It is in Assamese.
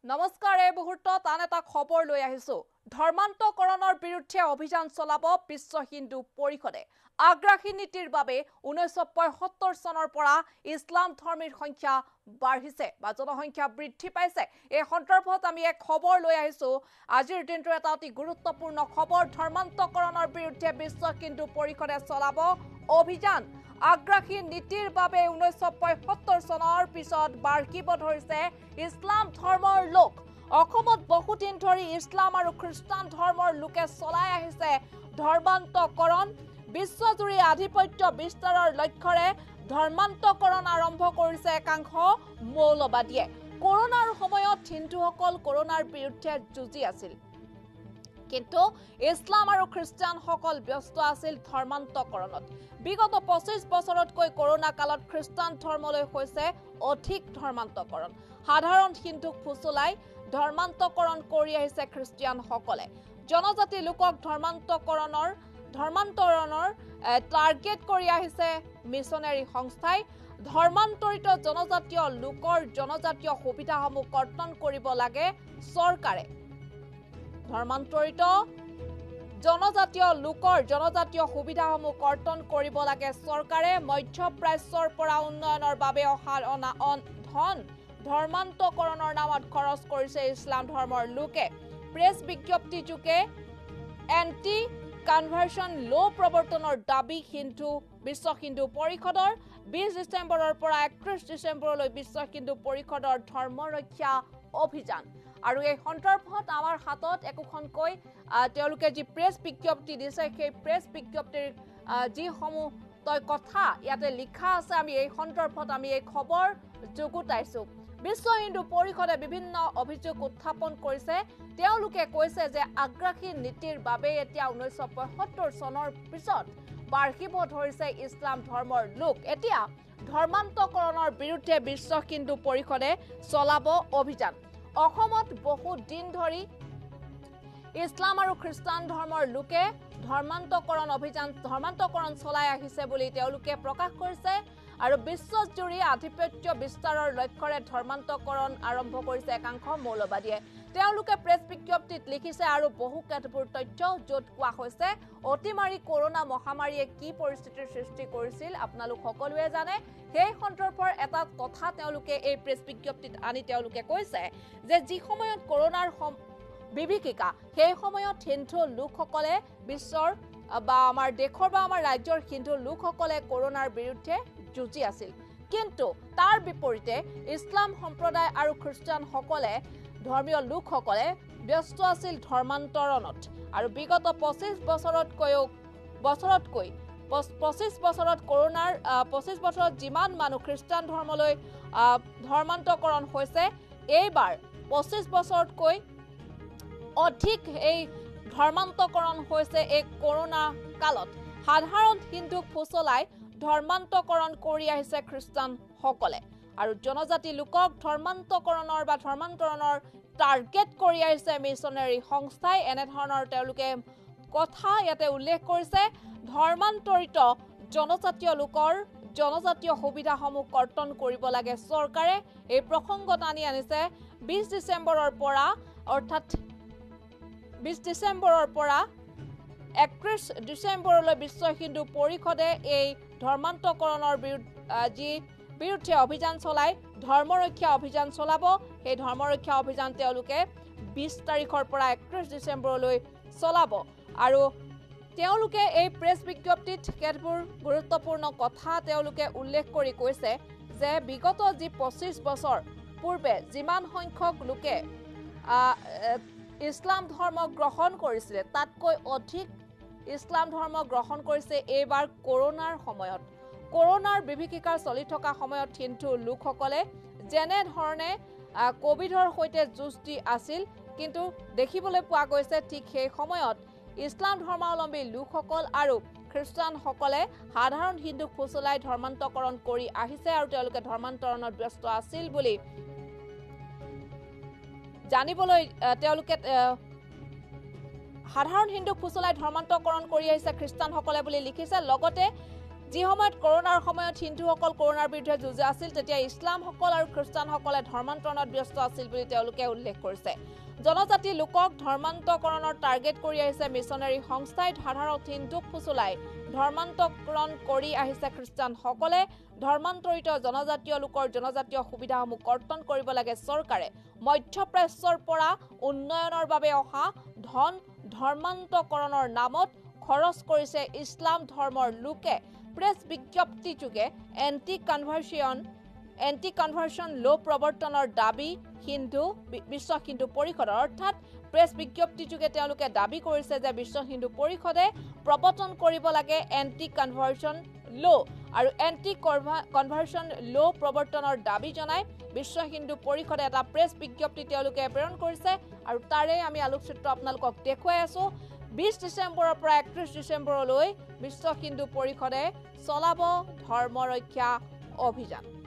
নমস্কাৰ এই মুহূৰ্তত আন এটা খবৰ লৈ আহিছো ধৰ্মান্তকৰণৰ বিৰুদ্ধে অভিযান চলাব বিশ্ব হিন্দু পৰিষদে আগ্ৰাসী নীতিৰ বাবে 1975 চনৰ পৰা ইছলাম ধৰ্মীৰ সংখ্যা বাঢ়িছে বা জনসংখ্যা বৃদ্ধি পাইছে এই সন্দৰ্ভত আমি এক খবৰ লৈ আহিছো আজিৰ দিনটোৰ এটা অতি গুৰুত্বপূৰ্ণ খবৰ ধৰ্মান্তকৰণৰ বিৰুদ্ধে বিশ্ব হিন্দু পৰিষদে চলাব অভিযান আগ্ৰাসী নীতিৰ বাবে 1975 চনৰ পিছত বাঢ়িব ধৰিছে ইছলাম ধৰ্মৰ লোক অসমত বহুদিন ধৰি ইছলাম আৰু খ্ৰীষ্টান ধৰ্মৰ লোকে চলাই আহিছে ধৰ্মান্তকৰণ বিশ্বজুৰি আধিপত্য বিস্তাৰৰ লক্ষ্যৰে ধৰ্মান্তকৰণ আৰম্ভ কৰিছে একাংশ মৌলবাদীয়ে কৰোনাৰ সময়ত হিন্দুসকল কৰোনাৰ বিৰুদ্ধে যুঁজি আছিল কিন্তু ইছলাম আৰু খ্ৰীষ্টানসকল ব্যস্ত আছিল ধৰ্মান্তকৰণত বিগত 25 বছৰতকৈ কৰোনা কালত খ্ৰীষ্টান ধৰ্মলৈ হৈছে অধিক ধৰ্মান্তকৰণ সাধাৰণ হিন্দুক ফুচলাই ধৰ্মান্তকৰণ কৰি আহিছে খ্ৰীষ্টিয়ানসকলে জনজাতি লোকক ধৰ্মান্তকৰণৰ টাৰ্গেট কৰি আহিছে মিছনেৰী সংস্থাই ধৰ্মান্তৰিত জনজাতীয় লোকৰ জনজাতীয় সুবিধাসমূহ কৰ্তন কৰিব লাগে চৰকাৰে ধৰ্মান্তৰিত জনজাতীয় লোকৰ জনজাতীয় সুবিধাসমূহ কৰ্তন কৰিব লাগে চৰকাৰে মধ্যপ্ৰাচ্যৰ পৰা উন্নয়নৰ বাবে ধন ধৰ্মান্তকৰণৰ নামত খৰচ কৰিছে ইছলাম ধৰ্মৰ লোকে প্ৰেছ বিজ্ঞপ্তি যোগে এন্টি কনভাৰ্সন ল প্ৰৱৰ্তনৰ দাবী বিশ্ব হিন্দু পৰিষদৰ 20 ডিচেম্বৰৰ পৰা 31 ডিচেম্বৰলৈ বিশ্ব হিন্দু পৰিষদৰ ধৰ্মৰক্ষা অভিযান আৰু এই সন্দৰ্ভত আমাৰ হাতত একোখনকৈ তেওঁলোকে যি প্ৰেছ বিজ্ঞপ্তি দিছে সেই প্ৰেছ বিজ্ঞপ্তিৰ যিসমূহ কথা ইয়াতে লিখা আছে আমি এই সন্দৰ্ভত আমি এই খবৰ যুগুতাইছো বিশ্ব হিন্দু পৰিষদে বিভিন্ন অভিযোগ উত্থাপন কৰিছে তেওঁলোকে কৈছে যে আগ্ৰাসী নীতিৰ বাবে এতিয়া 1975 চনৰ পিছত বাঢ়িব ধৰিছে ইছলাম ধৰ্মৰ লোক এতিয়া ধৰ্মান্তকৰণৰ বিৰুদ্ধে বিশ্ব হিন্দু পৰিষদে চলাব অভিযান অসমত বহু দিন ধৰি ইছলাম আৰু খ্ৰীষ্টান ধৰ্মৰ লোকে ধৰ্মান্তকৰণ চলাই আহিছে বুলি তেওঁলোকে প্ৰকাশ কৰিছে আৰু বিশ্বজুৰি আধিপত্য বিস্তাৰৰ লক্ষ্যৰে ধৰ্মান্তকৰণ আৰম্ভ কৰিছে একাংশ মৌলবাদীয়ে তেওঁলোকে প্ৰেছ বিজ্ঞপ্তিত লিখিছে আৰু বহু কেতবোৰ তথ্য য'ত কোৱা হৈছে অতিমাৰী কৰোনা মহামাৰীয়ে কি পৰিস্থিতিৰ সৃষ্টি কৰিছিল আপোনালোক সকলোৱে জানে সেই সন্দৰ্ভৰ এটা কথা তেওঁলোকে এই প্ৰেছ বিজ্ঞপ্তিত আনি তেওঁলোকে কৈছে যে যি সময়ত কৰোনাৰ বিভীষিকা সেই সময়ত হিন্দু লোকসকলে বিশ্বৰ বা আমাৰ দেশৰ বা আমাৰ ৰাজ্যৰ হিন্দু লোকসকলে কৰোনাৰ বিৰুদ্ধে যুঁজি আছিল কিন্তু তাৰ বিপৰীতে ইছলাম সম্প্ৰদায় আৰু খ্ৰীষ্টানসকলে ধৰ্মীয় লোকসকলে ব্যস্ত আছিল ধৰ্মান্তৰণত আৰু বিগত 25 বছৰত কৰোনাৰ 25 বছৰত যিমান মানুহ খ্ৰীষ্টান ধৰ্মলৈ ধৰ্মান্তকৰণ হৈছে এইবাৰ 25 বছৰতকৈ অধিক এই ধৰ্মান্তকৰণ হৈছে এই কৰোনা কালত সাধাৰণ হিন্দুক ফুচলাই ধৰ্মান্তকৰণ কৰি আহিছে খ্ৰীষ্টানসকলে আৰু জনজাতি লোকক ধৰ্মান্তৰণৰ টাৰ্গেট কৰি আহিছে মিছনেৰী সংস্থাই এনে ধৰণৰ তেওঁলোকে কথা ইয়াতে উল্লেখ কৰিছে ধৰ্মান্তৰিত জনজাতীয় লোকৰ জনজাতীয় সুবিধাসমূহ কৰ্তন কৰিব লাগে চৰকাৰে এই প্ৰসংগত আনিছে 20 ডিচেম্বৰৰ পৰা অৰ্থাৎ 20 ডিচেম্বৰৰ পৰা 31 ডিচেম্বৰলৈ বিশ্ব হিন্দু পৰিষদে এই ধৰ্মান্তকৰণৰ বিৰুদ্ধে অভিযান চলাই ধৰ্মৰক্ষা অভিযান চলাব সেই ধৰ্মৰক্ষা অভিযান তেওঁলোকে 20 তাৰিখৰ পৰা 31 ডিচেম্বৰলৈ চলাব আৰু তেওঁলোকে এই প্ৰেছ বিজ্ঞপ্তিত কেতবোৰ গুৰুত্বপূৰ্ণ কথা তেওঁলোকে উল্লেখ কৰি কৈছে যে বিগত যি 25 বছৰ পূৰ্বে যিমান সংখ্যক লোকে ইছলাম ধৰ্ম গ্ৰহণ কৰিছিলে তাতকৈ অধিক ইছলাম ধৰ্ম গ্ৰহণ কৰিছে এইবাৰ কৰোনাৰ সময়ত কৰোনাৰ বিভীষিকাৰ চলি থকা সময়ত হিন্দু লোকসকলে যেনে ধৰণে কোভিডৰ সৈতে যুঁজ দি আছিল কিন্তু দেখিবলৈ পোৱা গৈছে ঠিক সেই সময়ত ইছলাম ধৰ্মাৱলম্বী লোকসকল আৰু খ্ৰীষ্টানসকলে সাধাৰণ হিন্দুক ফুচলাই ধৰ্মান্তকৰণ কৰি আহিছে আৰু তেওঁলোকে ধৰ্মান্তৰণত ব্যস্ত আছিল বুলি জানিবলৈ তেওঁলোকে সাধাৰণ হিন্দুক ফুচলাই ধৰ্মান্তকৰণ কৰি আহিছে খ্ৰীষ্টানসকলে বুলি লিখিছে লগতে যি সময়ত কৰোনাৰ সময়ত হিন্দুসকল কৰোনাৰ বিৰুদ্ধে যুঁজি আছিল তেতিয়া ইছলামসকল আৰু খ্ৰীষ্টানসকলে ধৰ্মান্তৰণত ব্যস্ত আছিল বুলি তেওঁলোকে উল্লেখ কৰিছে জনজাতি লোকক ধৰ্মান্তকৰণৰ টাৰ্গেট কৰি আহিছে মিছনাৰী সংস্থাই ধাৰাৰত হিন্দুক ফুচুলাই ধৰ্মান্তকৰণ কৰি আহিছে খ্ৰীষ্টানসকলে ধৰ্মান্তৰিত জনজাতীয় লোকৰ জনজাতীয় সুবিধাসমূহ কৰ্তন কৰিব লাগে চৰকাৰে মধ্যপ্ৰাচ্যৰ পৰা উন্নয়নৰ বাবে অহা ধন ধৰ্মান্তকৰণৰ নামত খৰচ কৰিছে ইছলাম ধৰ্মৰ লোকে প্ৰেছ বিজ্ঞপ্তিযোগে এন্টি কনভাৰ্সন ল' প্ৰৱৰ্তনৰ দাবী বিশ্ব হিন্দু পৰিষদৰ অৰ্থাৎ প্ৰেছ বিজ্ঞপ্তিযোগে তেওঁলোকে দাবী কৰিছে যে বিশ্ব হিন্দু পৰিষদে প্ৰৱৰ্তন কৰিব লাগে এন্টি কনভাৰ্সন ল' আৰু এন্টি কনভাৰ্সন ল' প্ৰৱৰ্তনৰ দাবী জনাই বিশ্ব হিন্দু পৰিষদে এটা প্ৰেছ বিজ্ঞপ্তি তেওঁলোকে প্ৰেৰণ কৰিছে আৰু তাৰে আমি আলোকচিত্ৰ আপোনালোকক দেখুৱাই আছো 20 ডিসেম্বৰৰ পৰা 31 ডিসেম্বৰলৈ বিশ্ব হিন্দু পৰিষদে চলাব ধৰ্ম ৰক্ষা অভিযান